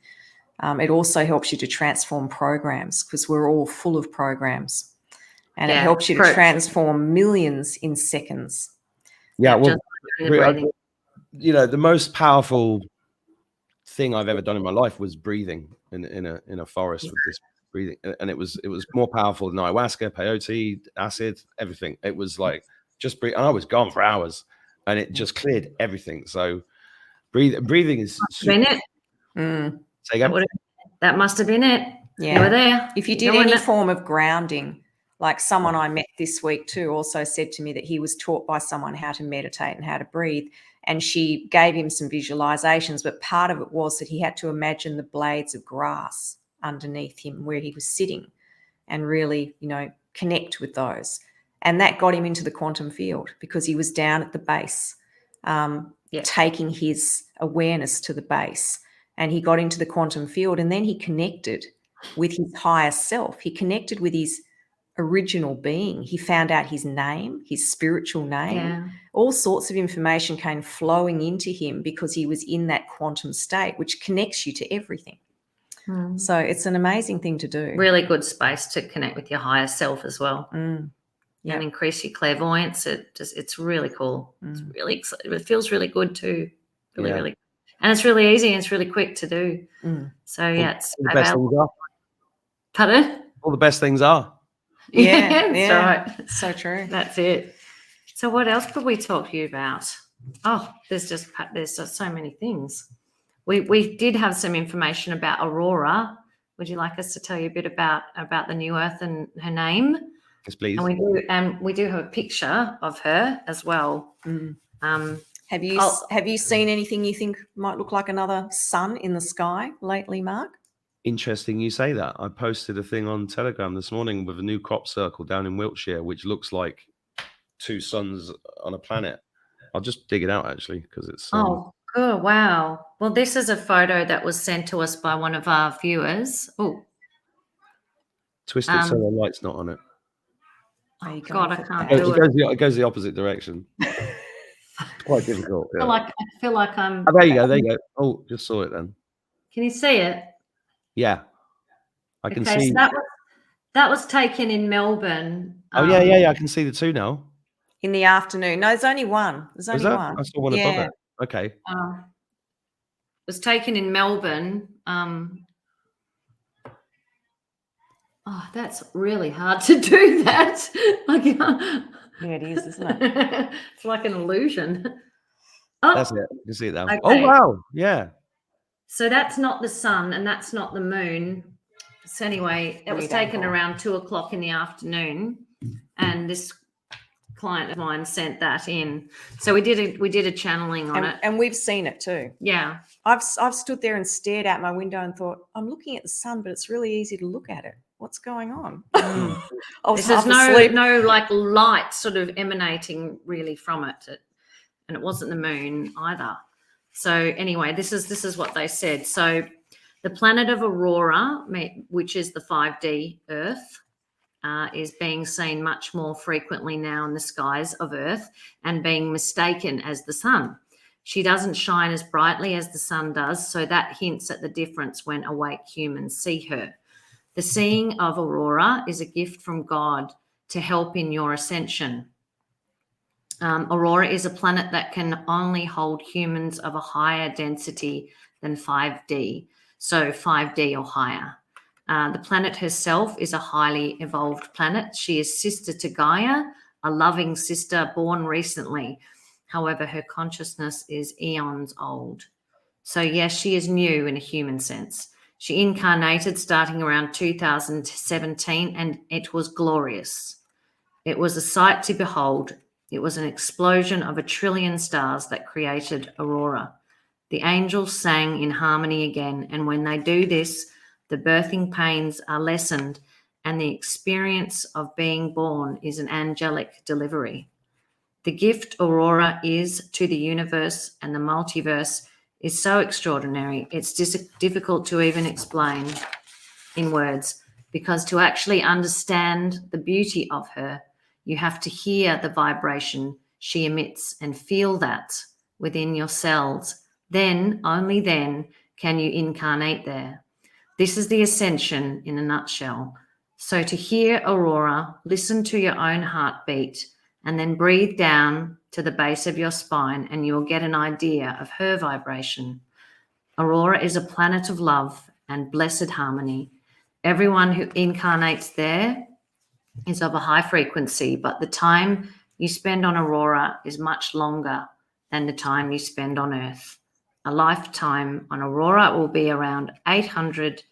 It also helps you to transform programs because we're all full of programs, and it helps you to transform millions in seconds. Yeah, well, the most powerful thing I've ever done in my life was breathing in a forest with this breathing, and it was more powerful than ayahuasca, peyote, acid, everything. It was like just breathe, and I was gone for hours, and it just cleared everything. So breathing is super. Say again? That must have been it. Yeah. You were there. If you did any form of grounding, like someone I met this week too also said to me that he was taught by someone how to meditate and how to breathe, and she gave him some visualizations, but part of it was that he had to imagine the blades of grass underneath him where he was sitting and really, connect with those. And that got him into the quantum field because he was down at the base, taking his awareness to the base. And he got into the quantum field, and then he connected with his higher self. He connected with his original being. He found out his name, his spiritual name. Yeah. All sorts of information came flowing into him because he was in that quantum state, which connects you to everything. So it's an amazing thing to do. Really good space to connect with your higher self as well. Yep. And increase your clairvoyance. It's really cool. It's really exciting. It feels really good too. Really. And it's really easy and it's really quick to do. So, it's all the best things are. Pardon? All the best things are. Yeah, that's right. So true. That's it. So what else could we talk to you about? Oh, there's just so many things. We did have some information about Aurora. Would you like us to tell you a bit about the new Earth and her name? Yes, please. And we do have a picture of her as well. Have you seen anything you think might look like another sun in the sky lately, Mark? Interesting you say that. I posted a thing on Telegram this morning with a new crop circle down in Wiltshire, which looks like two suns on a planet. I'll just dig it out actually because it's. Oh, wow. Well, this is a photo that was sent to us by one of our viewers. Oh, Twist it so the light's not on it. oh God, I can't It do it. goes the opposite direction. It's quite difficult. Yeah. I feel like I'm. Oh, there you go. There you go. Oh, just saw it then. Can you see it? Yeah, I can Okay, see. so that was taken in Melbourne. Oh yeah. I can see the two now. In the afternoon. No, there's only one. There's only one. I saw one above it. Okay. It was taken in Melbourne. Oh, that's really hard to do that. Yeah, it is, isn't it? It's like an illusion. Oh, that's it. You can see it now. Okay. Oh wow, yeah. So that's not the sun and that's not the moon. So anyway, it was taken around 2 o'clock in the afternoon, and this client of mine sent that in. So we did a channeling on it, and we've seen it too. Yeah, I've stood there and stared out my window and thought, I'm looking at the sun, but it's really easy to look at it. What's going on? I was there's asleep. no like light sort of emanating really from it, and it wasn't the moon either. So anyway, this is what they said. So the planet of Aurora, which is the 5D Earth, is being seen much more frequently now in the skies of Earth and being mistaken as the sun. She doesn't shine as brightly as the sun does, so that hints at the difference when awake humans see her. The seeing of Aurora is a gift from God to help in your ascension. Aurora is a planet that can only hold humans of a higher density than 5D, so 5D or higher. The planet herself is a highly evolved planet. She is sister to Gaia, a loving sister born recently. However, her consciousness is eons old. So yes, she is new in a human sense. She incarnated starting around 2017, and it was glorious. It was a sight to behold. It was an explosion of 1 trillion stars that created Aurora. The angels sang in harmony again, and when they do this, the birthing pains are lessened, and the experience of being born is an angelic delivery. The gift Aurora is to the universe and the multiverse is so extraordinary, it's difficult to even explain in words, because to actually understand the beauty of her, you have to hear the vibration she emits and feel that within your cells. Then, only then, can you incarnate there. This is the ascension in a nutshell. So to hear Aurora, listen to your own heartbeat and then breathe down to the base of your spine, and you will get an idea of her vibration. Aurora is a planet of love and blessed harmony. Everyone who incarnates there is of a high frequency, but the time you spend on Aurora is much longer than the time you spend on Earth. A lifetime on Aurora will be around 800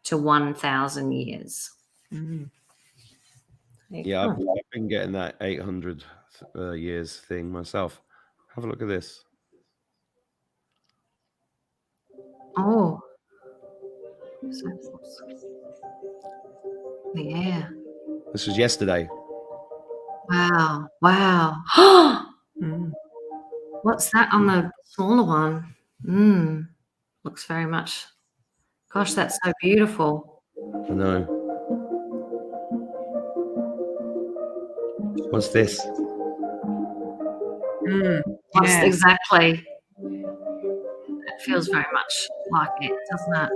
to 1,000 years. Mm. Yeah, I've been getting that 800 years thing myself. Have a look at this. Oh. Yeah. This was yesterday. Wow. Mm. What's that on the smaller one? Looks very much. Gosh, that's so beautiful. I know. What's this? Yes, exactly. It feels very much like it, doesn't it?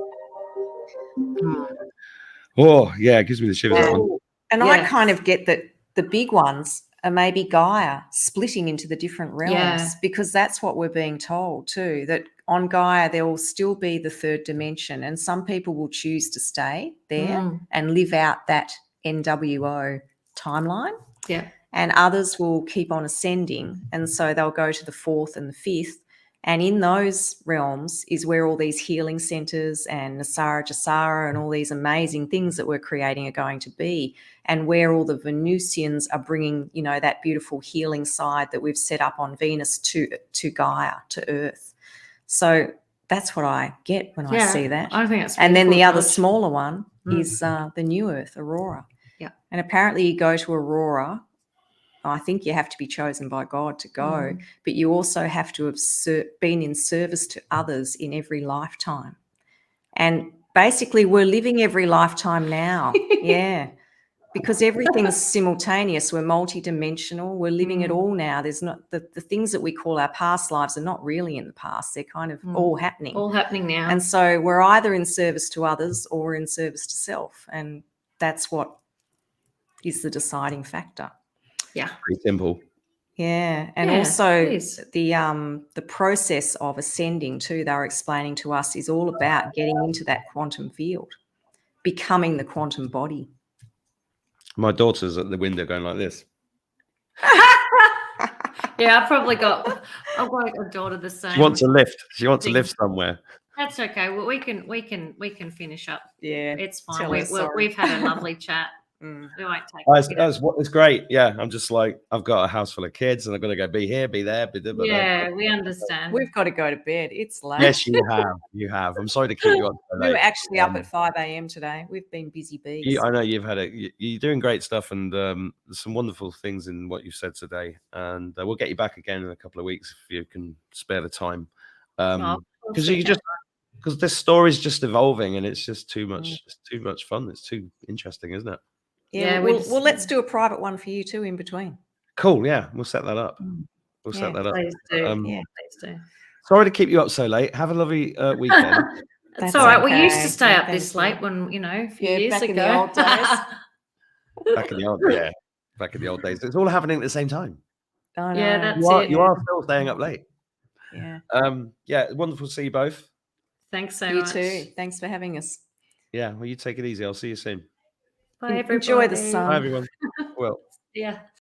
Oh, yeah, it gives me the shivers, that one. And I kind of get that the big ones are maybe Gaia splitting into the different realms, because that's what we're being told too, that on Gaia there will still be the third dimension, and some people will choose to stay there and live out that NWO timeline. Yeah. And others will keep on ascending, and so they'll go to the fourth and the fifth. And in those realms is where all these healing centers and Nasara Jasara and all these amazing things that we're creating are going to be, and where all the Venusians are bringing, you know, that beautiful healing side that we've set up on Venus to Gaia, to Earth. So that's what I get when I see that. I think it's and then the other smaller one is the new Earth, Aurora. Yeah. And apparently you go to Aurora I think you have to be chosen by God to go, but you also have to have been in service to others in every lifetime. And basically, we're living every lifetime now. Yeah. Because everything's simultaneous. We're multidimensional. We're living it all now. There's not the things that we call our past lives are not really in the past. They're kind of all happening. All happening now. And so we're either in service to others or we're in service to self. And that's what is the deciding factor. Yeah. Pretty simple. Yeah. And also the process of ascending too, they were explaining to us, is all about getting into that quantum field, becoming the quantum body. My daughter's at the window going like this. Yeah, I've got a daughter the same. She wants a lift. She wants a lift somewhere. That's okay. Well, we can finish up. Yeah, it's fine. We've had a lovely chat. We won't take it's great. Yeah, I'm just like, I've got a house full of kids and I've got to go be here, be there, be there. Yeah, we understand. We've got to go to bed. It's late. Yes, you have. You have. I'm sorry to keep you up so late. We were actually up at 5 a.m. today. We've been busy bees. I know you're doing great stuff, and there's some wonderful things in what you've said today. And we'll get you back again in a couple of weeks if you can spare the time. Because this story's just evolving, and it's just too much. It's too much fun. It's too interesting, isn't it? Yeah. Well, let's do a private one for you too in between. Cool. Yeah, we'll set that up. We'll set that up. Please do. Please do. Sorry to keep you up so late. Have a lovely weekend. That's all right. Okay. We used to stay up this late when, a few years back ago. In the old days. Back in the old days. It's all happening at the same time. I know. Yeah, that's it. You are still staying up late. Yeah. Wonderful to see you both. Thanks so much. You too. Thanks for having us. Yeah, well, you take it easy. I'll see you soon. Bye, everybody. Enjoy the sun. Bye, everyone. Well. Yeah.